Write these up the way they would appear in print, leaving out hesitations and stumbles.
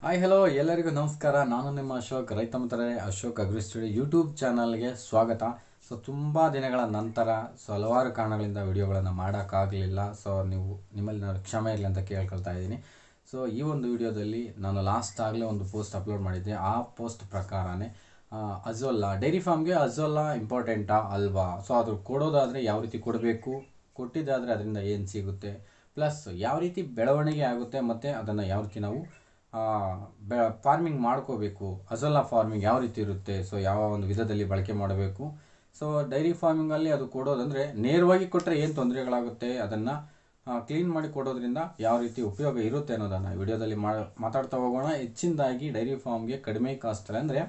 Hi hello ಎಲ್ಲರಿಗೂ ನಮಸ್ಕಾರ. ನಾನು ನಿಮ್ಮ ಅಶೋಕ್, ರೈತ ಮಿತ್ರರೇ, ಅಶೋಕ್ ಅಗ್ರಿ ಸ್ಟುಡಿಯೋ ಯೂಟ್ಯೂಬ್ ಚಾನಲ್ಗೆ ಸ್ವಾಗತ. ತುಂಬ ದಿನಗಳ ನಂತರ ಹಲವಾರು ಕಾರಣಗಳಿಂದ ವಿಡಿಯೋಗಳನ್ನು ಮಾಡೋಕ್ಕಾಗಲಿಲ್ಲ. ನಿಮ್ಮಲ್ಲಿ ನಾನು ಕ್ಷಮೆ ಇರಲಿ ಅಂತ ಕೇಳ್ಕೊಳ್ತಾ ಇದ್ದೀನಿ. ಈ ಒಂದು ವಿಡಿಯೋದಲ್ಲಿ ನಾನು ಲಾಸ್ಟ್ ಆಗಲೇ ಒಂದು ಪೋಸ್ಟ್ ಅಪ್ಲೋಡ್ ಮಾಡಿದ್ದೆ. ಆ ಪೋಸ್ಟ್ ಪ್ರಕಾರನೇ ಅಜೋಲಾ ಡೈರಿ ಫಾರ್ಮ್ಗೆ ಅಜೋಲಾ ಇಂಪಾರ್ಟೆಂಟಾ ಅಲ್ವಾ, ಅದು ಕೊಡೋದಾದರೆ ಯಾವ ರೀತಿ ಕೊಡಬೇಕು, ಕೊಟ್ಟಿದ್ದಾದರೆ ಅದರಿಂದ ಏನು ಸಿಗುತ್ತೆ, ಪ್ಲಸ್ ಯಾವ ರೀತಿ ಬೆಳವಣಿಗೆ ಆಗುತ್ತೆ, ಮತ್ತು ಅದನ್ನು ಯಾವ ರೀತಿ ನಾವು ಫಾರ್ಮಿಂಗ್ ಮಾಡ್ಕೋಬೇಕು, ಅಜೋಲಾ ಫಾರ್ಮಿಂಗ್ ಯಾವ ರೀತಿ ಇರುತ್ತೆ, ಯಾವ ಒಂದು ವಿಧದಲ್ಲಿ ಬಳಕೆ ಮಾಡಬೇಕು. ಡೈರಿ ಫಾರ್ಮಿಂಗಲ್ಲಿ ಅದು ಕೊಡೋದಂದರೆ ನೇರವಾಗಿ ಕೊಟ್ಟರೆ ಏನು ತೊಂದರೆಗಳಾಗುತ್ತೆ, ಅದನ್ನು ಕ್ಲೀನ್ ಮಾಡಿ ಕೊಡೋದ್ರಿಂದ ಯಾವ ರೀತಿ ಉಪಯೋಗ ಇರುತ್ತೆ ಅನ್ನೋದನ್ನು ವಿಡಿಯೋದಲ್ಲಿ ಮಾತಾಡ್ತಾ ಹೋಗೋಣ. ಹೆಚ್ಚಿನದಾಗಿ ಡೈರಿ ಫಾರ್ಮ್ಗೆ ಕಡಿಮೆ ಕಾಸ್ಟಲ್ಲಿ ಅಂದರೆ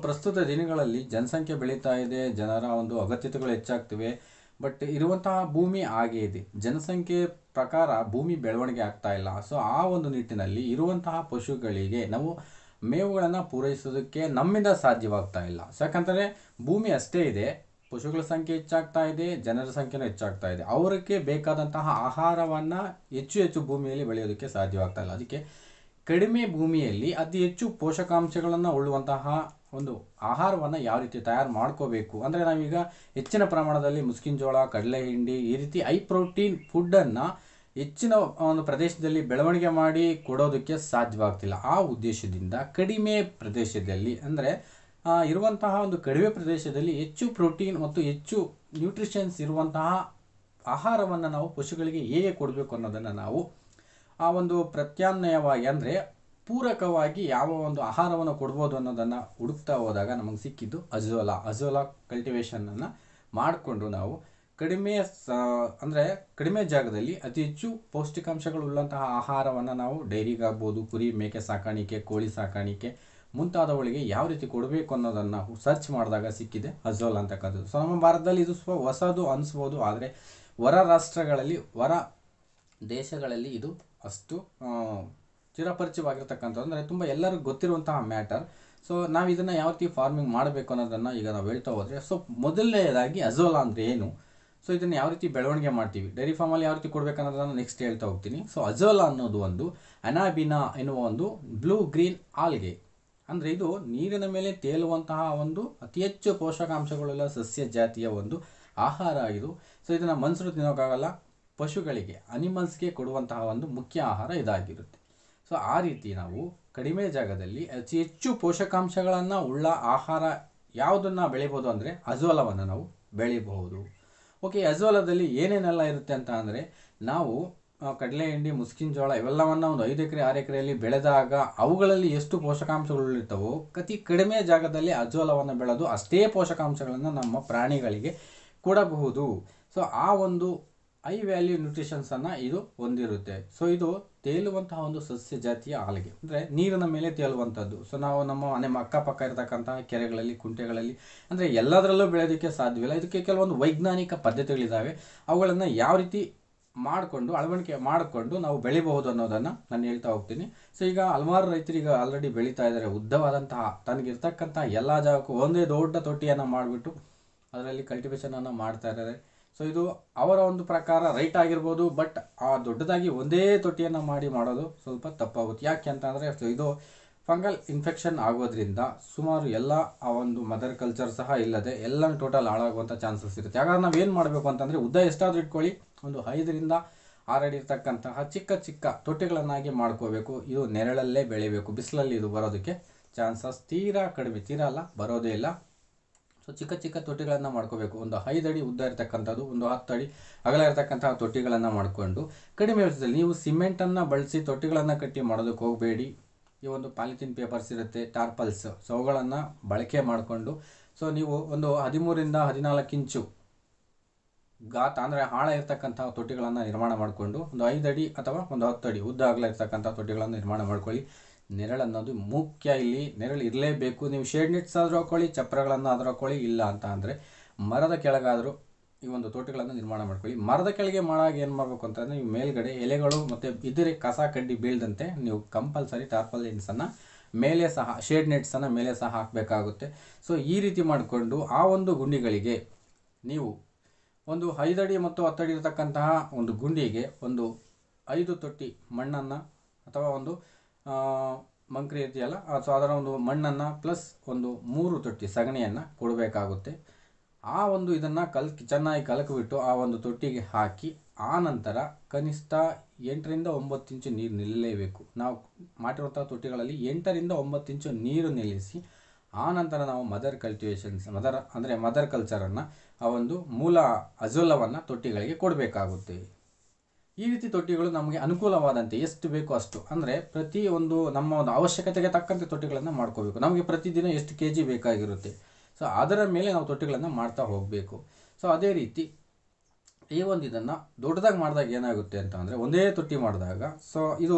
ಪ್ರಸ್ತುತ ದಿನಗಳಲ್ಲಿ ಜನಸಂಖ್ಯೆ ಬೆಳೀತಾ ಇದೆ, ಜನರ ಒಂದು ಅಗತ್ಯತೆಗಳು ಹೆಚ್ಚಾಗ್ತಿವೆ. ಬಟ್ ಇರುವಂತಹ ಭೂಮಿ ಹಾಗೇ ಇದೆ, ಜನಸಂಖ್ಯೆ ಪ್ರಕಾರ ಭೂಮಿ ಬೆಳವಣಿಗೆ ಆಗ್ತಾ ಇಲ್ಲ. ಆ ಒಂದು ನಿಟ್ಟಿನಲ್ಲಿ ಇರುವಂತಹ ಪಶುಗಳಿಗೆ ನಾವು ಮೇವುಗಳನ್ನು ಪೂರೈಸೋದಕ್ಕೆ ನಮ್ಮಿಂದ ಸಾಧ್ಯವಾಗ್ತಾ ಇಲ್ಲ. ಯಾಕಂದರೆ ಭೂಮಿ ಅಷ್ಟೇ ಇದೆ, ಪಶುಗಳ ಸಂಖ್ಯೆ ಹೆಚ್ಚಾಗ್ತಾ ಇದೆ, ಜನರ ಸಂಖ್ಯೆನೂ ಹೆಚ್ಚಾಗ್ತಾ ಇದೆ. ಅವರಿಗೆ ಬೇಕಾದಂತಹ ಆಹಾರವನ್ನು ಹೆಚ್ಚು ಭೂಮಿಯಲ್ಲಿ ಬೆಳೆಯೋದಕ್ಕೆ ಸಾಧ್ಯವಾಗ್ತಾ ಇಲ್ಲ. ಅದಕ್ಕೆ ಕಡಿಮೆ ಭೂಮಿಯಲ್ಲಿ ಅತಿ ಹೆಚ್ಚು ಪೋಷಕಾಂಶಗಳನ್ನು ಉಳ್ಳುವಂತಹ ಒಂದು ಆಹಾರವನ್ನು ಯಾವ ರೀತಿ ತಯಾರು ಮಾಡ್ಕೋಬೇಕು ಅಂದರೆ, ನಾವೀಗ ಹೆಚ್ಚಿನ ಪ್ರಮಾಣದಲ್ಲಿ ಮುಸ್ಕಿನ ಜೋಳ, ಕಡಲೆ ಹಿಂಡಿ ಈ ರೀತಿ ಹೈ ಪ್ರೋಟೀನ್ ಫುಡ್ಡನ್ನು ಹೆಚ್ಚಿನ ಒಂದು ಪ್ರದೇಶದಲ್ಲಿ ಬೆಳವಣಿಗೆ ಮಾಡಿ ಕೊಡೋದಕ್ಕೆ ಸಾಧ್ಯವಾಗ್ತಿಲ್ಲ. ಆ ಉದ್ದೇಶದಿಂದ ಕಡಿಮೆ ಪ್ರದೇಶದಲ್ಲಿ ಅಂದರೆ ಇರುವಂತಹ ಒಂದು ಕಡಿಮೆ ಪ್ರದೇಶದಲ್ಲಿ ಹೆಚ್ಚು ಪ್ರೋಟೀನ್ ಮತ್ತು ಹೆಚ್ಚು ನ್ಯೂಟ್ರಿಷನ್ಸ್ ಇರುವಂತಹ ಆಹಾರವನ್ನು ನಾವು ಪಶುಗಳಿಗೆ ಹೇಗೆ ಕೊಡಬೇಕು ಅನ್ನೋದನ್ನು ನಾವು ಆ ಒಂದು ಪ್ರತ್ಯಾಮ್ನಾಯವಾಗಿ ಅಂದರೆ ಪೂರಕವಾಗಿ ಯಾವ ಒಂದು ಆಹಾರವನ್ನು ಕೊಡ್ಬೋದು ಅನ್ನೋದನ್ನು ಹುಡುಕ್ತಾ ಹೋದಾಗ ನಮಗೆ ಸಿಕ್ಕಿದ್ದು ಅಜೋಲಾ ಕಲ್ಟಿವೇಷನನ್ನು ಮಾಡಿಕೊಂಡು ನಾವು ಕಡಿಮೆ ಜಾಗದಲ್ಲಿ ಅತಿ ಹೆಚ್ಚು ಪೌಷ್ಟಿಕಾಂಶಗಳುಳ್ಳಂತಹ ಆಹಾರವನ್ನು ನಾವು ಡೈರಿಗಾಗ್ಬೋದು, ಕುರಿ ಮೇಕೆ ಸಾಕಾಣಿಕೆ, ಕೋಳಿ ಸಾಕಾಣಿಕೆ ಮುಂತಾದವುಗಳಿಗೆ ಯಾವ ರೀತಿ ಕೊಡಬೇಕು ಅನ್ನೋದನ್ನು ಸರ್ಚ್ ಮಾಡಿದಾಗ ಸಿಕ್ಕಿದೆ ಅಜೋಲಾ ಅಂತಕ್ಕಂಥದ್ದು. ನಮ್ಮ ಭಾರತದಲ್ಲಿ ಇದು ಹೊಸದು ಅನಿಸ್ಬೋದು, ಆದರೆ ಹೊರ ದೇಶಗಳಲ್ಲಿ ಇದು ಅಷ್ಟು ಚಿರಪರಿಚಯವಾಗಿರ್ತಕ್ಕಂಥದ್ದು ಅಂದರೆ ತುಂಬ ಎಲ್ಲರಿಗೂ ಗೊತ್ತಿರುವಂತಹ ಮ್ಯಾಟರ್. ನಾವು ಇದನ್ನು ಯಾವ ರೀತಿ ಫಾರ್ಮಿಂಗ್ ಮಾಡಬೇಕು ಅನ್ನೋದನ್ನು ಈಗ ನಾವು ಹೇಳ್ತಾ ಹೋದರೆ, ಮೊದಲನೇದಾಗಿ ಅಜೋಲಾ ಅಂದರೆ ಏನು, ಇದನ್ನು ಯಾವ ರೀತಿ ಬೆಳವಣಿಗೆ ಮಾಡ್ತೀವಿ, ಡೈರಿ ಫಾರ್ಮಲ್ಲಿ ಯಾವ ರೀತಿ ಕೊಡಬೇಕು ಅನ್ನೋದನ್ನು ನೆಕ್ಸ್ಟ್ ಹೇಳ್ತಾ ಹೋಗ್ತೀನಿ. ಅಜೋಲಾ ಅನ್ನೋದು ಒಂದು ಅನಾಬಿನಾ ಎನ್ನುವ ಒಂದು ಬ್ಲೂ ಗ್ರೀನ್ ಆಲ್ಗೆ, ಅಂದರೆ ಇದು ನೀರಿನ ಮೇಲೆ ತೇಲುವಂತಹ ಒಂದು ಅತಿ ಹೆಚ್ಚು ಪೋಷಕಾಂಶಗಳುಳ್ಳ ಸಸ್ಯ ಜಾತಿಯ ಒಂದು ಆಹಾರ ಇದು. ಇದನ್ನು ಮನುಷ್ಯರು ತಿನ್ನೋಕ್ಕಾಗಲ್ಲ, ಪಶುಗಳಿಗೆ ಅನಿಮಲ್ಸ್ಗೆ ಕೊಡುವಂತಹ ಒಂದು ಮುಖ್ಯ ಆಹಾರ ಇದಾಗಿರುತ್ತೆ. ಆ ರೀತಿ ನಾವು ಕಡಿಮೆ ಜಾಗದಲ್ಲಿ ಅತಿ ಹೆಚ್ಚು ಪೋಷಕಾಂಶಗಳನ್ನು ಉಳ್ಳ ಆಹಾರ ಯಾವುದನ್ನು ಬೆಳಿಬೋದು ಅಂದರೆ ಅಜೋಲಾವನ್ನು ನಾವು ಬೆಳಿಬಹುದು. ಅಜೋಲಾದಲ್ಲಿ ಏನೇನೆಲ್ಲ ಇರುತ್ತೆ ಅಂತ ಅಂದರೆ, ನಾವು ಕಡಲೆ ಹಿಂಡಿ, ಮುಸ್ಕಿನ ಜೋಳ ಇವೆಲ್ಲವನ್ನು ಒಂದು 5 ಎಕರೆ 6 ಎಕರೆಯಲ್ಲಿ ಬೆಳೆದಾಗ ಅವುಗಳಲ್ಲಿ ಎಷ್ಟು ಪೋಷಕಾಂಶಗಳಿರ್ತವೋ ಅತಿ ಕಡಿಮೆ ಜಾಗದಲ್ಲಿ ಅಜೋಲಾವನ್ನು ಬೆಳೆದು ಅಷ್ಟೇ ಪೋಷಕಾಂಶಗಳನ್ನು ನಮ್ಮ ಪ್ರಾಣಿಗಳಿಗೆ ಕೊಡಬಹುದು. ಆ ಒಂದು ಹೈ ವ್ಯಾಲ್ಯೂ ನ್ಯೂಟ್ರಿಷನ್ಸನ್ನು ಇದು ಹೊಂದಿರುತ್ತೆ. ಇದು ತೇಲುವಂತಹ ಒಂದು ಸಸ್ಯ ಜಾತಿಯ ಆಲ್ಗೆ ಅಂದರೆ ನೀರಿನ ಮೇಲೆ ತೇಲುವಂಥದ್ದು. ನಾವು ನಮ್ಮ ಅಕ್ಕಪಕ್ಕ ಇರತಕ್ಕಂತಹ ಕೆರೆಗಳಲ್ಲಿ, ಕುಂಟೆಗಳಲ್ಲಿ ಅಂದರೆ ಎಲ್ಲದರಲ್ಲೂ ಬೆಳೆಯೋದಕ್ಕೆ ಸಾಧ್ಯವಿಲ್ಲ. ಇದಕ್ಕೆ ಕೆಲವೊಂದು ವೈಜ್ಞಾನಿಕ ಪದ್ಧತಿಗಳಿದ್ದಾವೆ. ಅವುಗಳನ್ನು ಯಾವ ರೀತಿ ಅಳವಡಿಕೆ ಮಾಡಿಕೊಂಡು ನಾವು ಬೆಳಿಬಹುದು ಅನ್ನೋದನ್ನು ನಾನು ಹೇಳ್ತಾ ಹೋಗ್ತೀನಿ. ಈಗ ಹಲವಾರು ರೈತರಿಗೆ ಆಲ್ರೆಡಿ ಬೆಳೀತಾ ಇದ್ದಾರೆ. ಉದ್ದವಾದಂತಹ ತನಗಿರ್ತಕ್ಕಂತಹ ಎಲ್ಲ ಜಾಗಕ್ಕೂ ಒಂದೇ ದೊಡ್ಡ ತೊಟ್ಟಿಯನ್ನು ಮಾಡಿಬಿಟ್ಟು ಅದರಲ್ಲಿ ಕಲ್ಟಿವೇಷನನ್ನು ಮಾಡ್ತಾ ಇದ್ದಾರೆ. ಇದು ಅವರ ಒಂದು ಪ್ರಕಾರ ರೈಟ್ ಆಗಿರ್ಬೋದು, ಬಟ್ ಆ ದೊಡ್ಡದಾಗಿ ಒಂದೇ ತೊಟ್ಟಿಯನ್ನು ಮಾಡೋದು ಸ್ವಲ್ಪ ತಪ್ಪಾಗುತ್ತೆ. ಯಾಕೆ ಅಂತಂದರೆ ಇದು ಫಂಗಲ್ ಇನ್ಫೆಕ್ಷನ್ ಆಗೋದ್ರಿಂದ ಸುಮಾರು ಎಲ್ಲ ಆ ಒಂದು ಮದರ್ ಕಲ್ಚರ್ ಸಹ ಇಲ್ಲದೆ ಎಲ್ಲ ಟೋಟಲ್ ಹಾಳಾಗುವಂಥ ಚಾನ್ಸಸ್ ಇರುತ್ತೆ. ಹಾಗಾದ್ರೆ ನಾವೇನು ಮಾಡಬೇಕು ಅಂತಂದರೆ, ಉದ್ದ ಎಷ್ಟಾದರೂ ಇಟ್ಕೊಳ್ಳಿ, ಒಂದು 5 ರಿಂದ 6 ಅಡಿ ಇರ್ತಕ್ಕಂತಹ ಚಿಕ್ಕ ತೊಟ್ಟಿಗಳನ್ನಾಗಿ ಮಾಡ್ಕೋಬೇಕು. ಇದು ನೆರಳಲ್ಲೇ ಬೆಳಿಬೇಕು, ಬಿಸಿಲಲ್ಲಿ ಇದು ಬರೋದಕ್ಕೆ ಚಾನ್ಸಸ್ ತೀರಾ ಕಡಿಮೆ, ತೀರಾ ಅಲ್ಲ, ಬರೋದೇ ಇಲ್ಲ. ಚಿಕ್ಕ ತೊಟ್ಟಿಗಳನ್ನು ಮಾಡ್ಕೋಬೇಕು. ಒಂದು 5 ಅಡಿ ಉದ್ದ ಇರತಕ್ಕಂಥದ್ದು, ಒಂದು 10 ಅಡಿ ಅಗಲ ಇರತಕ್ಕಂತಹ ತೊಟ್ಟಿಗಳನ್ನು ಮಾಡಿಕೊಂಡು ಕಡಿಮೆ ವೆಚ್ಚದಲ್ಲಿ ನೀವು ಸಿಮೆಂಟನ್ನು ಬಳಸಿ ತೊಟ್ಟಿಗಳನ್ನು ಕಟ್ಟಿ ಮಾಡೋದಕ್ಕೆ ಹೋಗಬೇಡಿ. ಈ ಒಂದು ಪಾಲಿಥೀನ್ ಪೇಪರ್ಸ್ ಇರುತ್ತೆ, ಟಾರ್ಪಲ್ಸ್, ಅವುಗಳನ್ನು ಬಳಕೆ ಮಾಡಿಕೊಂಡು ನೀವು ಒಂದು 13 ರಿಂದ 14 ಇಂಚು ಗಾತ ಅಂದರೆ ಆಳ ಇರತಕ್ಕಂತಹ ತೊಟ್ಟಿಗಳನ್ನು ನಿರ್ಮಾಣ ಮಾಡಿಕೊಂಡು ಒಂದು 5 ಅಡಿ ಅಥವಾ ಒಂದು 10 ಅಡಿ ಉದ್ದ ಅಗಲ ಇರತಕ್ಕಂಥ ತೊಟ್ಟಿಗಳನ್ನು ನಿರ್ಮಾಣ ಮಾಡ್ಕೊಳ್ಳಿ. ನೆರಳು ಅನ್ನೋದು ಮುಖ್ಯ, ಇಲ್ಲಿ ನೆರಳು ಇರಲೇಬೇಕು. ನೀವು ಶೇಡ್ ನೆಟ್ಸ್ ಆದರೂ ಹಾಕೊಳ್ಳಿ, ಚಪ್ರಗಳನ್ನು ಆದರೂ ಹಾಕೊಳ್ಳಿ, ಇಲ್ಲ ಅಂತ ಅಂದರೆ ಮರದ ಕೆಳಗಾದರೂ ಈ ಒಂದು ತೋಟಗಳನ್ನು ನಿರ್ಮಾಣ ಮಾಡ್ಕೊಳ್ಳಿ. ಮರದ ಕೆಳಗೆ ಮಾಡಾಗ ಏನು ಮಾಡಬೇಕು ಅಂತಂದರೆ, ನೀವು ಮೇಲ್ಗಡೆ ಎಲೆಗಳು ಮತ್ತು ಇದ್ರೆ ಕಸ ಕಡ್ಡಿ ಬೀಳದಂತೆ ನೀವು ಕಂಪಲ್ಸರಿ ಟಾರ್ಪಾಲಿನ್ಸನ್ನು ಮೇಲೆ ಸಹ, ಶೇಡ್ ನೆಟ್ಸನ್ನು ಮೇಲೆ ಸಹ ಹಾಕಬೇಕಾಗುತ್ತೆ. ಈ ರೀತಿ ಮಾಡಿಕೊಂಡು ಆ ಒಂದು ಗುಂಡಿಗಳಿಗೆ ನೀವು ಒಂದು 5 ಅಡಿ ಮತ್ತು 10 ಅಡಿ ಇರತಕ್ಕಂತಹ ಒಂದು ಗುಂಡಿಗೆ ಒಂದು 5 ತೊಟ್ಟಿ ಮಣ್ಣನ್ನು ಅಥವಾ ಒಂದು ಮಂಕ್ರಿ ಇದೆಯಲ್ಲ, ಸೊ ಅದರ ಒಂದು ಮಣ್ಣನ್ನು ಪ್ಲಸ್ ಒಂದು 3 ತೊಟ್ಟಿ ಸಗಣಿಯನ್ನು ಕೊಡಬೇಕಾಗುತ್ತೆ. ಆ ಒಂದು ಇದನ್ನು ಚೆನ್ನಾಗಿ ಕಲಕಿಬಿಟ್ಟು ಆ ಒಂದು ತೊಟ್ಟಿಗೆ ಹಾಕಿ, ಆ ನಂತರ ಕನಿಷ್ಠ 8ರಿಂದ 9 ಇಂಚು ನೀರು ನಿಲ್ಲಲೇಬೇಕು. ನಾವು ಮಾಡಿರುವಂಥ ತೊಟ್ಟಿಗಳಲ್ಲಿ 8ರಿಂದ 9 ಇಂಚು ನೀರು ನಿಲ್ಲಿಸಿ, ಆ ನಂತರ ನಾವು ಮದರ್ ಕಲ್ಚರನ್ನು ಆ ಒಂದು ಮೂಲ ಅಜೋಲವನ್ನು ತೊಟ್ಟಿಗಳಿಗೆ ಕೊಡಬೇಕಾಗುತ್ತೆ. ಈ ರೀತಿ ತೊಟ್ಟಿಗಳು ನಮಗೆ ಅನುಕೂಲವಾದಂತೆ ಎಷ್ಟು ಬೇಕೋ ಅಷ್ಟು, ಅಂದರೆ ಪ್ರತಿ ಒಂದು ನಮ್ಮ ಒಂದು ಅವಶ್ಯಕತೆಗೆ ತಕ್ಕಂತೆ ತೊಟ್ಟಿಗಳನ್ನು ಮಾಡ್ಕೋಬೇಕು. ನಮಗೆ ಪ್ರತಿದಿನ ಎಷ್ಟು kg ಬೇಕಾಗಿರುತ್ತೆ, ಸೊ ಅದರ ಮೇಲೆ ನಾವು ತೊಟ್ಟಿಗಳನ್ನು ಮಾಡ್ತಾ ಹೋಗಬೇಕು. ಸೊ ಅದೇ ರೀತಿ ಈ ಒಂದು ಇದನ್ನು ದೊಡ್ಡದಾಗಿ ಮಾಡಿದಾಗ ಏನಾಗುತ್ತೆ ಅಂತ ಅಂದರೆ, ಒಂದೇ ತೊಟ್ಟಿ ಮಾಡಿದಾಗ ಸೊ ಇದು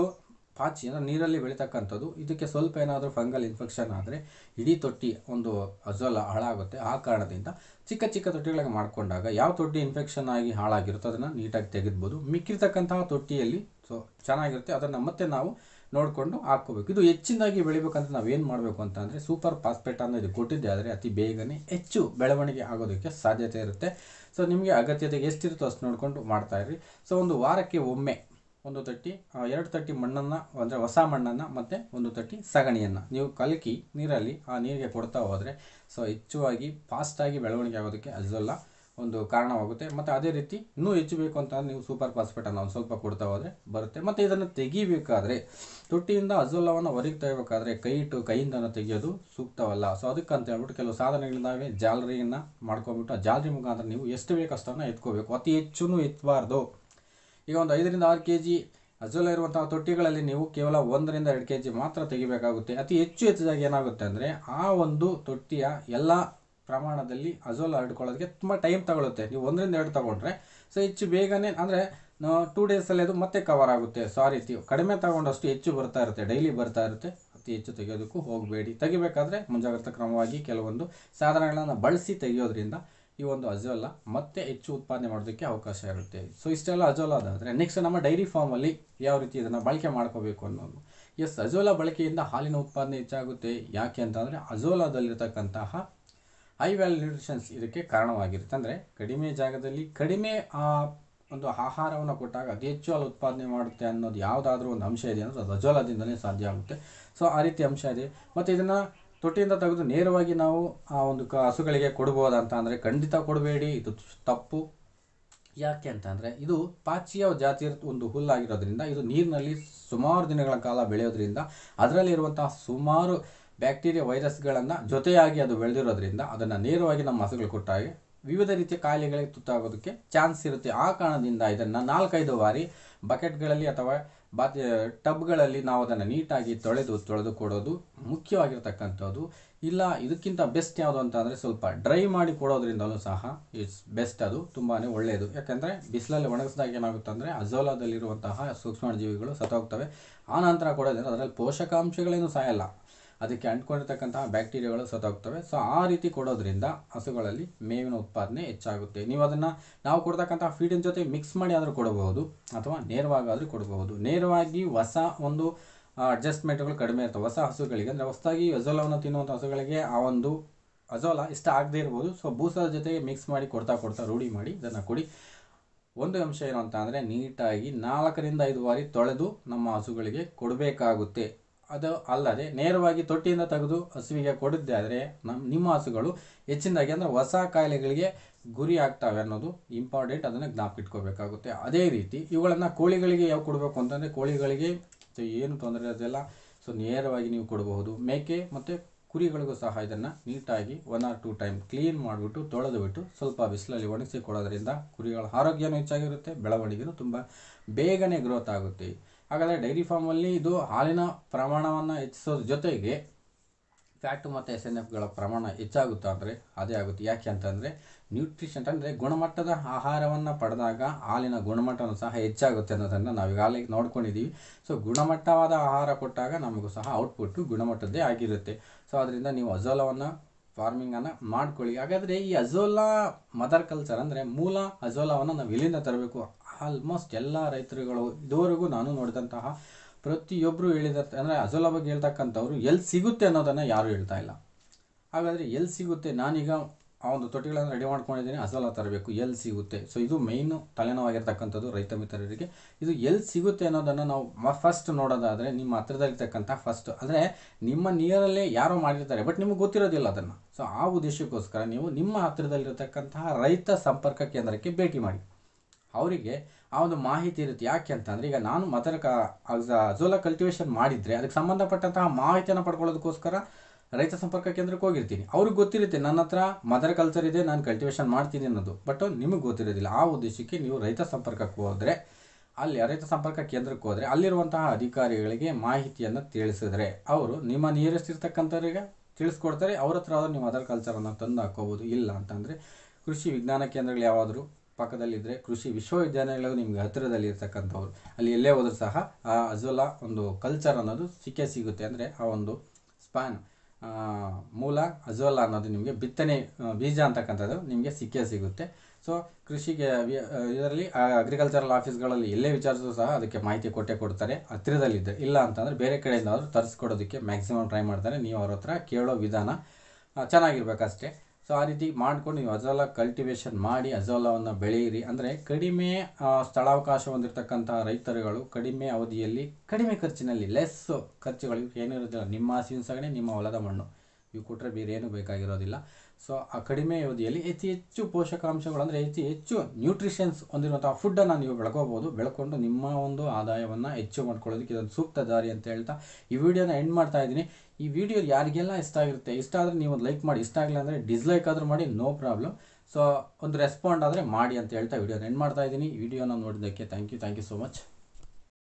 ಪಾಚಿ ಅಂದರೆ ನೀರಲ್ಲಿ ಬೆಳೀತಕ್ಕಂಥದ್ದು, ಇದಕ್ಕೆ ಸ್ವಲ್ಪ ಏನಾದರೂ ಫಂಗಲ್ ಇನ್ಫೆಕ್ಷನ್ ಆದರೆ ಇಡೀ ತೊಟ್ಟಿ ಒಂದು ಅಜೋಲಾ ಹಾಳಾಗುತ್ತೆ. ಆ ಕಾರಣದಿಂದ ಚಿಕ್ಕ ಚಿಕ್ಕ ತೊಟ್ಟಿಗಳಾಗಿ ಮಾಡಿಕೊಂಡಾಗ ಯಾವ ತೊಟ್ಟಿ ಇನ್ಫೆಕ್ಷನ್ ಆಗಿ ಹಾಳಾಗಿರುತ್ತೋ ಅದನ್ನು ನೀಟಾಗಿ ತೆಗೆದ್ಬೋದು. ಮಿಕ್ಕಿರ್ತಕ್ಕಂತಹ ತೊಟ್ಟಿಯಲ್ಲಿ ಸೊ ಚೆನ್ನಾಗಿರುತ್ತೆ, ಅದನ್ನು ಮತ್ತೆ ನಾವು ನೋಡಿಕೊಂಡು ಹಾಕ್ಕೋಬೇಕು. ಇದು ಹೆಚ್ಚಿನದಾಗಿ ಬೆಳಿಬೇಕಂತ ನಾವೇನು ಮಾಡಬೇಕು ಅಂತ ಅಂದರೆ, ಸೂಪರ್ ಫಾಸ್ಫೇಟ್ ಅನ್ನೋ ಇದು ಕೊಟ್ಟಿದ್ದೆ ಆದರೆ ಅತಿ ಬೇಗನೆ ಹೆಚ್ಚು ಬೆಳವಣಿಗೆ ಆಗೋದಕ್ಕೆ ಸಾಧ್ಯತೆ ಇರುತ್ತೆ. ಸೊ ನಿಮಗೆ ಅಗತ್ಯತೆಗೆ ಎಷ್ಟಿರುತ್ತೋ ಅಷ್ಟು ನೋಡಿಕೊಂಡು ಮಾಡ್ತಾಯಿರಿ. ಸೊ ಒಂದು ವಾರಕ್ಕೆ ಒಮ್ಮೆ ಒಂದು ತೊಟ್ಟಿ 2 ತೊಟ್ಟಿ ಮಣ್ಣನ್ನು ಅಂದರೆ ಹೊಸ ಮಣ್ಣನ್ನು ಮತ್ತು 1 ತೊಟ್ಟಿ ಸಗಣಿಯನ್ನು ನೀವು ಕಲಕಿ ನೀರಲ್ಲಿ ಆ ನೀರಿಗೆ ಕೊಡ್ತಾ ಹೋದರೆ ಸೊ ಹೆಚ್ಚುವಾಗಿ ಫಾಸ್ಟಾಗಿ ಬೆಳವಣಿಗೆ ಆಗೋದಕ್ಕೆ ಅಜೋಲಾ ಒಂದು ಕಾರಣವಾಗುತ್ತೆ. ಮತ್ತು ಅದೇ ರೀತಿ ಇನ್ನೂ ಹೆಚ್ಚು ಬೇಕು ಅಂತಂದರೆ ನೀವು ಸೂಪರ್ ಫಾಸ್ಫೇಟನ್ನು ಒಂದು ಸ್ವಲ್ಪ ಕೊಡ್ತಾ ಹೋದರೆ ಬರುತ್ತೆ. ಮತ್ತು ಇದನ್ನು ತೆಗಿಬೇಕಾದ್ರೆ ತೊಟ್ಟಿಯಿಂದ ಅಜೋಲಾವನ್ನು ಹೊರಗೆ ತೆಗಿಬೇಕಾದ್ರೆ ಕೈಯಿಂದನೂ ತೆಗೆಯೋದು ಸೂಕ್ತವಲ್ಲ. ಸೊ ಅದಕ್ಕಂತ ಹೇಳ್ಬಿಟ್ಟು ಕೆಲವು ಸಾಧನಗಳಿದ್ದಾವೆ, ಜಾಲರಿಯನ್ನು ಮಾಡ್ಕೊಂಬಿಟ್ಟು ಆ ಜಾಲರಿ ಮುಖಾಂತರ ನೀವು ಎಷ್ಟು ಬೇಕು ಅಷ್ಟನ್ನು ಎತ್ಕೋಬೇಕು, ಅತಿ ಹೆಚ್ಚು ಎತ್ತಬಾರ್ದು. ಈಗ ಒಂದು 5ರಿಂದ 6 kg ಅಜೋಲಾ ಇರುವಂತಹ ತೊಟ್ಟಿಗಳಲ್ಲಿ ನೀವು ಕೇವಲ 1ರಿಂದ 2 kg ಮಾತ್ರ ತೆಗಿಬೇಕಾಗುತ್ತೆ. ಅತಿ ಹೆಚ್ಚಿದಾಗ ಏನಾಗುತ್ತೆ ಅಂದರೆ ಆ ಒಂದು ತೊಟ್ಟಿಯ ಎಲ್ಲ ಪ್ರಮಾಣದಲ್ಲಿ ಅಜೋಲಾ ಹರಡ್ಕೊಳ್ಳೋದಕ್ಕೆ ತುಂಬ ಟೈಮ್ ತಗೊಳುತ್ತೆ. ನೀವು 1ರಿಂದ 2 ತಗೊಂಡ್ರೆ ಸೊ ಹೆಚ್ಚು ಬೇಗನೆ ಅಂದರೆ 2 ಡೇಸಲ್ಲಿ ಅದು ಮತ್ತೆ ಕವರ್ ಆಗುತ್ತೆ. ಸೊ ಆ ರೀತಿ ಕಡಿಮೆ ತಗೊಂಡಷ್ಟು ಹೆಚ್ಚು ಬರ್ತಾ ಇರುತ್ತೆ, ಡೈಲಿ ಬರ್ತಾ ಇರುತ್ತೆ. ಅತಿ ಹೆಚ್ಚು ತೆಗೆಯೋದಕ್ಕೂ ಹೋಗಬೇಡಿ. ತೆಗಿಬೇಕಾದ್ರೆ ಮುಂಜಾಗ್ರತಾ ಕ್ರಮವಾಗಿ ಕೆಲವೊಂದು ಸಾಧನಗಳನ್ನು ಬಳಸಿ ತೆಗೆಯೋದ್ರಿಂದ ಈ ಒಂದು ಅಜೋಲಾ ಮತ್ತೆ ಹೆಚ್ಚು ಉತ್ಪಾದನೆ ಮಾಡೋದಕ್ಕೆ ಅವಕಾಶ ಇರುತ್ತೆ. ಸೊ ಇಷ್ಟೆಲ್ಲ ಅಜೋಲಾ ಅದಾದರೆ ನೆಕ್ಸ್ಟ್ ನಮ್ಮ ಡೈರಿ ಫಾರ್ಮಲ್ಲಿ ಯಾವ ರೀತಿ ಇದನ್ನು ಬಳಕೆ ಮಾಡ್ಕೋಬೇಕು ಅನ್ನೋದು. ಅಜೋಲಾ ಬಳಕೆಯಿಂದ ಹಾಲಿನ ಉತ್ಪಾದನೆ ಹೆಚ್ಚಾಗುತ್ತೆ. ಯಾಕೆ ಅಂತಂದರೆ ಅಜೋಲಾದಲ್ಲಿರ್ತಕ್ಕಂತಹ ಹೈ ವ್ಯಾಲ್ಯೂ ನ್ಯೂಟ್ರಿಷನ್ಸ್ ಇದಕ್ಕೆ ಕಾರಣವಾಗಿರುತ್ತೆ. ಅಂದರೆ ಕಡಿಮೆ ಜಾಗದಲ್ಲಿ ಕಡಿಮೆ ಒಂದು ಆಹಾರವನ್ನು ಕೊಟ್ಟಾಗ ಅತಿ ಹೆಚ್ಚು ಹಾಲು ಉತ್ಪಾದನೆ ಮಾಡುತ್ತೆ ಅನ್ನೋದು ಯಾವುದಾದ್ರೂ ಒಂದು ಅಂಶ ಇದೆ ಅಂದರೆ ಅದು ಅಜೋಲಾದಿಂದಲೇ ಸಾಧ್ಯ ಆಗುತ್ತೆ. ಸೊ ಆ ರೀತಿ ಅಂಶ ಇದೆ. ಮತ್ತು ಇದನ್ನು ತೊಟ್ಟಿಯಿಂದ ತೆಗೆದು ನೇರವಾಗಿ ನಾವು ಆ ಒಂದು ಹಸುಗಳಿಗೆ ಕೊಡ್ಬೋದಂತ ಅಂದರೆ ಖಂಡಿತ ಕೊಡಬೇಡಿ, ಇದು ತಪ್ಪು. ಯಾಕೆ ಅಂತಂದರೆ ಇದು ಪಾಚಿಯ ಜಾತಿಯ ಒಂದು ಹುಲ್ಲಾಗಿರೋದ್ರಿಂದ ಇದು ನೀರಿನಲ್ಲಿ ಸುಮಾರು ದಿನಗಳ ಕಾಲ ಬೆಳೆಯೋದ್ರಿಂದ ಅದರಲ್ಲಿರುವಂತಹ ಸುಮಾರು ಬ್ಯಾಕ್ಟೀರಿಯಾ ವೈರಸ್ಗಳನ್ನು ಜೊತೆಯಾಗಿ ಅದು ಬೆಳೆದಿರೋದ್ರಿಂದ ಅದನ್ನು ನೇರವಾಗಿ ನಮ್ಮ ಹಸುಗಳು ಕೊಟ್ಟಾಗ ವಿವಿಧ ರೀತಿಯ ಕಾಯಿಲೆಗಳಿಗೆ ತುತ್ತಾಗೋದಕ್ಕೆ ಚಾನ್ಸ್ ಇರುತ್ತೆ. ಆ ಕಾರಣದಿಂದ ಇದನ್ನು 4-5 ಬಾರಿ ಬಕೆಟ್ಗಳಲ್ಲಿ ಅಥವಾ ಟಬ್ಗಳಲ್ಲಿ ನಾವು ಅದನ್ನು ನೀಟಾಗಿ ತೊಳೆದು ಕೊಡೋದು ಮುಖ್ಯವಾಗಿರ್ತಕ್ಕಂಥದ್ದು. ಇಲ್ಲ ಇದಕ್ಕಿಂತ ಬೆಸ್ಟ್ ಯಾವುದು ಅಂತ ಅಂದರೆ ಸ್ವಲ್ಪ ಡ್ರೈ ಮಾಡಿ ಕೊಡೋದ್ರಿಂದಲೂ ಸಹ ಇಟ್ಸ್ ಬೆಸ್ಟ್, ಅದು ತುಂಬಾ ಒಳ್ಳೆಯದು. ಯಾಕೆಂದರೆ ಬಿಸಿಲಲ್ಲಿ ಒಣಗಿಸಿದಾಗ ಏನಾಗುತ್ತೆ ಅಂದರೆ ಅಜೋಲಾದಲ್ಲಿರುವಂತಹ ಸೂಕ್ಷ್ಮಾಣುಜೀವಿಗಳು ಸತ್ತೋಗ್ತವೆ. ಆ ನಂತರ ಕೊಡೋದ್ರಿಂದ ಅದರಲ್ಲಿ ಪೋಷಕಾಂಶಗಳೇನು ಸಾಯಲ್ಲ, ಅದಕ್ಕೆ ಅಂಟ್ಕೊಂಡಿರ್ತಕ್ಕಂತಹ ಬ್ಯಾಕ್ಟೀರಿಯಾಗಳು ಸತ್ತೋಗ್ತವೆ. ಸೊ ಆ ರೀತಿ ಕೊಡೋದ್ರಿಂದ ಹಸುಗಳಲ್ಲಿ ಮೇವಿನ ಉತ್ಪಾದನೆ ಹೆಚ್ಚಾಗುತ್ತೆ. ನೀವು ಅದನ್ನು ನಾವು ಕೊಡ್ತಕ್ಕಂಥ ಫೀಡಿನ ಜೊತೆ ಮಿಕ್ಸ್ ಮಾಡಿ ಆದರೂ ಕೊಡಬಹುದು ಅಥವಾ ನೇರವಾಗಾದರೂ ಕೊಡಬಹುದು. ನೇರವಾಗಿ ಹೊಸ ಒಂದು ಅಡ್ಜಸ್ಟ್ಮೆಂಟ್ಗಳು ಕಡಿಮೆ ಇರ್ತವೆ ಹೊಸ ಹಸುಗಳಿಗೆ. ಅಂದರೆ ಹೊಸದಾಗಿ ಅಜೋಲಾವನ್ನು ತಿನ್ನುವಂಥ ಹಸುಗಳಿಗೆ ಆ ಒಂದು ಅಜೋಲಾ ಇಷ್ಟ ಆಗದೇ ಇರ್ಬೋದು. ಸೊ ಬೂಸದ ಜೊತೆಗೆ ಮಿಕ್ಸ್ ಮಾಡಿ ಕೊಡ್ತಾ ರೂಢಿ ಮಾಡಿ ಇದನ್ನು ಕೊಡಿ. ಒಂದು ಅಂಶ ಏನು ಅಂತ ಅಂದರೆ ನೀಟಾಗಿ 4ರಿಂದ 5 ಬಾರಿ ತೊಳೆದು ನಮ್ಮ ಹಸುಗಳಿಗೆ ಕೊಡಬೇಕಾಗುತ್ತೆ. ಅದು ಅಲ್ಲದೆ ನೇರವಾಗಿ ತೊಟ್ಟಿಯಿಂದ ತೆಗೆದು ಹಸುವಿಗೆ ಕೊಡಿದ್ದೆ ಆದರೆ ನಿಮ್ಮ ಹಸುಗಳು ಹೆಚ್ಚಿನದಾಗಿ ಅಂದರೆ ಹೊಸ ಕಾಯಿಲೆಗಳಿಗೆ ಗುರಿ ಆಗ್ತವೆ ಅನ್ನೋದು ಇಂಪಾರ್ಟೆಂಟ್, ಅದನ್ನು ಜ್ಞಾಪಿಟ್ಕೋಬೇಕಾಗುತ್ತೆ. ಅದೇ ರೀತಿ ಇವುಗಳನ್ನು ಕೋಳಿಗಳಿಗೆ ಯಾವ ಕೊಡಬೇಕು ಅಂತಂದರೆ ಕೋಳಿಗಳಿಗೆ ಏನು ತೊಂದರೆ ಅದೆಲ್ಲ ಸೊ ನೇರವಾಗಿ ನೀವು ಕೊಡಬಹುದು. ಮೇಕೆ ಮತ್ತು ಕುರಿಗಳಿಗೂ ಸಹ ಇದನ್ನು ನೀಟಾಗಿ 1 or 2 ಟೈಮ್ ಕ್ಲೀನ್ ಮಾಡಿಬಿಟ್ಟು ತೊಳೆದುಬಿಟ್ಟು ಸ್ವಲ್ಪ ಬಿಸಿಲಲ್ಲಿ ಒಣಗಿಸಿ ಕೊಡೋದ್ರಿಂದ ಕುರಿಗಳ ಆರೋಗ್ಯನೂ ಹೆಚ್ಚಾಗಿರುತ್ತೆ, ಬೆಳವಣಿಗೆನೂ ತುಂಬ ಬೇಗನೆ ಗ್ರೋತ್ ಆಗುತ್ತೆ. ಹಾಗಾದರೆ ಡೈರಿ ಫಾರ್ಮಲ್ಲಿ ಇದು ಹಾಲಿನ ಪ್ರಮಾಣವನ್ನು ಹೆಚ್ಚಿಸೋದ್ರ ಜೊತೆಗೆ ಫ್ಯಾಟು ಮತ್ತು SNFಗಳ ಪ್ರಮಾಣ ಹೆಚ್ಚಾಗುತ್ತಾ ಅಂದರೆ ಅದೇ ಆಗುತ್ತೆ. ಯಾಕೆ ಅಂತಂದರೆ ನ್ಯೂಟ್ರಿಷನ್ ಅಂದರೆ ಗುಣಮಟ್ಟದ ಆಹಾರವನ್ನು ಪಡೆದಾಗ ಹಾಲಿನ ಗುಣಮಟ್ಟನೂ ಸಹ ಹೆಚ್ಚಾಗುತ್ತೆ ಅನ್ನೋದನ್ನು ನಾವು ಈಗಾಗಲೇ ನೋಡ್ಕೊಂಡಿದ್ದೀವಿ. ಸೊ ಗುಣಮಟ್ಟವಾದ ಆಹಾರ ಕೊಟ್ಟಾಗ ನಮಗೂ ಸಹ ಔಟ್ಪುಟ್ಟು ಗುಣಮಟ್ಟದ್ದೇ ಆಗಿರುತ್ತೆ. ಸೊ ಅದರಿಂದ ನೀವು ಅಜೋಲಾವನ್ನು ಫಾರ್ಮಿಂಗನ್ನು ಮಾಡ್ಕೊಳ್ಳಿ. ಹಾಗಾದರೆ ಈ ಅಜೋಲಾ ಮದರ್ ಕಲ್ಚರ್ ಅಂದರೆ ಮೂಲ ಅಜೋಲಾವನ್ನು ನಾವು ಎಲ್ಲಿಂದ ತರಬೇಕು? ಆಲ್ಮೋಸ್ಟ್ ಎಲ್ಲ ರೈತರುಗಳು ಇದುವರೆಗೂ ನಾನು ನೋಡಿದಂತಹ ಪ್ರತಿಯೊಬ್ಬರು ಹೇಳಿದ ಅಂದರೆ ಅಜೋಲಾ ಬಗ್ಗೆ ಹೇಳ್ತಕ್ಕಂಥವ್ರು ಎಲ್ಲಿ ಸಿಗುತ್ತೆ ಅನ್ನೋದನ್ನು ಯಾರೂ ಹೇಳ್ತಾ ಇಲ್ಲ. ಹಾಗಾದರೆ ಎಲ್ಲಿ ಸಿಗುತ್ತೆ? ನಾನೀಗ ಆ ಒಂದು ತೊಟ್ಟಿಗಳನ್ನು ರೆಡಿ ಮಾಡ್ಕೊಂಡಿದ್ದೀನಿ, ಅಜೋಲಾ ತರಬೇಕು, ಎಲ್ಲಿ ಸಿಗುತ್ತೆ? ಸೊ ಇದು ಮೇಯ್ನು ತಲೆನೋವಾಗಿರ್ತಕ್ಕಂಥದ್ದು ರೈತ ಮಿತ್ರರಿಗೆ. ಇದು ಎಲ್ಲಿ ಸಿಗುತ್ತೆ ಅನ್ನೋದನ್ನು ನಾವು ಫಸ್ಟ್ ನೋಡೋದಾದರೆ ನಿಮ್ಮ ಹತ್ರದಲ್ಲಿರ್ತಕ್ಕಂಥ ಫಸ್ಟ್ ಅಂದರೆ ನಿಮ್ಮ ನಿಯರಲ್ಲೇ ಯಾರೋ ಮಾಡಿರ್ತಾರೆ, ಬಟ್ ನಿಮಗೆ ಗೊತ್ತಿರೋದಿಲ್ಲ ಅದನ್ನು. ಸೊ ಆ ಉದ್ದೇಶಕ್ಕೋಸ್ಕರ ನೀವು ನಿಮ್ಮ ಹತ್ತಿರದಲ್ಲಿರ್ತಕ್ಕಂತಹ ರೈತ ಸಂಪರ್ಕ ಕೇಂದ್ರಕ್ಕೆ ಭೇಟಿ ಮಾಡಿ. ಅವರಿಗೆ ಆ ಒಂದು ಮಾಹಿತಿ ಇರುತ್ತೆ. ಯಾಕೆ ಅಂತಂದರೆ, ಈಗ ನಾನು ಅಜೋಲಾ ಕಲ್ಟಿವೇಷನ್ ಮಾಡಿದರೆ ಅದಕ್ಕೆ ಸಂಬಂಧಪಟ್ಟಂತಹ ಮಾಹಿತಿಯನ್ನು ಪಡ್ಕೊಳ್ಳೋದಕ್ಕೋಸ್ಕರ ರೈತ ಸಂಪರ್ಕ ಕೇಂದ್ರಕ್ಕೆ ಹೋಗಿರ್ತೀನಿ. ಅವ್ರಿಗೆ ಗೊತ್ತಿರುತ್ತೆ ನನ್ನ ಹತ್ರ ಮದರ್ ಕಲ್ಚರ್ ಇದೆ, ನಾನು ಕಲ್ಟಿವೇಷನ್ ಮಾಡ್ತೀನಿ ಅನ್ನೋದು, ಬಟ್ ನಿಮಗೆ ಗೊತ್ತಿರೋದಿಲ್ಲ. ಆ ಉದ್ದೇಶಕ್ಕೆ ನೀವು ರೈತ ಸಂಪರ್ಕಕ್ಕೆ ಹೋದರೆ, ಅಲ್ಲಿ ರೈತ ಸಂಪರ್ಕ ಕೇಂದ್ರಕ್ಕೆ ಹೋದರೆ ಅಲ್ಲಿರುವಂತಹ ಅಧಿಕಾರಿಗಳಿಗೆ ಮಾಹಿತಿಯನ್ನು ತಿಳಿಸಿದ್ರೆ ಅವರು ನಿಮ್ಮ ನಿಯರೆಸ್ಟ್ ಇರ್ತಕ್ಕಂಥವ್ರಿಗೆ ತಿಳಿಸ್ಕೊಡ್ತಾರೆ. ಅವ್ರ ಹತ್ರ ಆದರೂ ನೀವು ಮದರ್ ಕಲ್ಚರನ್ನು ತಂದು ಹಾಕೋಬೋದು. ಇಲ್ಲ ಅಂತಂದರೆ ಕೃಷಿ ವಿಜ್ಞಾನ ಕೇಂದ್ರಗಳು ಯಾವಾದರೂ ಪಕ್ಕದಲ್ಲಿದ್ದರೆ, ಕೃಷಿ ವಿಶ್ವವಿದ್ಯಾನಿಲಯಗಳು ನಿಮಗೆ ಹತ್ತಿರದಲ್ಲಿ ಇರ್ತಕ್ಕಂಥವ್ರು, ಅಲ್ಲಿ ಎಲ್ಲೇ ಹೋದರೂ ಸಹ ಆ ಅಜೋಲಾ ಒಂದು ಕಲ್ಚರ್ ಅನ್ನೋದು ಸಿಗುತ್ತೆ. ಅಂದರೆ ಆ ಒಂದು ಸ್ಪ್ಯಾನ್ ಮೂಲ ಅಜೋಲಾ ಅನ್ನೋದು ನಿಮಗೆ ಬಿತ್ತನೆ ಬೀಜ ಅಂತಕ್ಕಂಥದ್ದು ನಿಮಗೆ ಸಿಗುತ್ತೆ. ಸೊ ಕೃಷಿಗೆ ಇದರಲ್ಲಿ ಅಗ್ರಿಕಲ್ಚರಲ್ ಆಫೀಸ್ಗಳಲ್ಲಿ ಎಲ್ಲೇ ವಿಚಾರಿಸಿದ್ರು ಸಹ ಅದಕ್ಕೆ ಮಾಹಿತಿ ಕೊಡ್ತಾರೆ ಹತ್ತಿರದಲ್ಲಿದ್ದೆ. ಇಲ್ಲ ಅಂತಂದರೆ ಬೇರೆ ಕಡೆಯಿಂದ ಅವರು ತರಿಸ್ಕೊಡೋದಕ್ಕೆ ಮ್ಯಾಕ್ಸಿಮಮ್ ಟ್ರೈ ಮಾಡ್ತಾರೆ. ನೀವು ಅವ್ರ ಹತ್ರ ಕೇಳೋ ವಿಧಾನ ಚೆನ್ನಾಗಿರ್ಬೇಕಷ್ಟೇ. ಸೊ ಆ ರೀತಿ ಮಾಡ್ಕೊಂಡು ನೀವು ಅಜೋಲಾ ಕಲ್ಟಿವೇಷನ್ ಮಾಡಿ ಅಜೋಲಾವನ್ನು ಬೆಳೆಯಿರಿ. ಅಂದರೆ ಕಡಿಮೆ ಸ್ಥಳಾವಕಾಶ ಹೊಂದಿರತಕ್ಕಂಥ ರೈತರುಗಳು ಕಡಿಮೆ ಅವಧಿಯಲ್ಲಿ ಕಡಿಮೆ ಖರ್ಚಿನಲ್ಲಿ ಲೆಸ್ ಖರ್ಚುಗಳು ಏನಿರೋದಿಲ್ಲ. ನಿಮ್ಮ ಹಸಿವಿನ ಸಗಣಿ, ನಿಮ್ಮ ಹೊಲದ ಮಣ್ಣು ಇವು ಕೊಟ್ಟರೆ ಬೇರೆ ಏನೂ ಬೇಕಾಗಿರೋದಿಲ್ಲ. ಸೊ ಆ ಕಡಿಮೆ ಅವಧಿಯಲ್ಲಿ ಹೆಚ್ಚು ಪೋಷಕಾಂಶಗಳು ಅಂದರೆ ಹೆಚ್ಚು ನ್ಯೂಟ್ರಿಷನ್ಸ್ ಹೊಂದಿರುವಂಥ ಫುಡ್ಡನ್ನು ನೀವು ಬೆಳ್ಕೊಂಡು ನಿಮ್ಮ ಒಂದು ಆದಾಯವನ್ನು ಹೆಚ್ಚು ಮಾಡ್ಕೊಳ್ಳೋದಕ್ಕೆ ಇದೊಂದು ಸೂಕ್ತ ದಾರಿ ಅಂತ ಹೇಳ್ತಾ ಈ ವಿಡಿಯೋನ ಎಂಡ್ ಮಾಡ್ತಾ ಇದ್ದೀನಿ. ಈ ವಿಡಿಯೋ ಯಾರಿಗೆಲ್ಲ ಇಷ್ಟ ಆಗಿರುತ್ತೆ, ಇಷ್ಟ ಆದರೆ ನೀವು ಒಂದು ಲೈಕ್ ಮಾಡಿ, ಇಷ್ಟ ಆಗಿಲ್ಲ ಅಂದರೆ ಡಿಸ್ಲೈಕ್ ಆದರೂ ಮಾಡಿ, ನೋ ಪ್ರಾಬ್ಲಮ್. ಸೊ ಒಂದು ರೆಸ್ಪಾಂಡ್ ಆದರೆ ಮಾಡಿ ಅಂತ ಹೇಳ್ತಾ ವಿಡಿಯೋನ ಎಂಡ್ ಮಾಡ್ತಾ ಇದ್ದೀನಿ. ಈ ವಿಡಿಯೋನ ನೋಡಿದ್ದಕ್ಕೆ ಥ್ಯಾಂಕ್ ಯು ಸೋ ಮಚ್.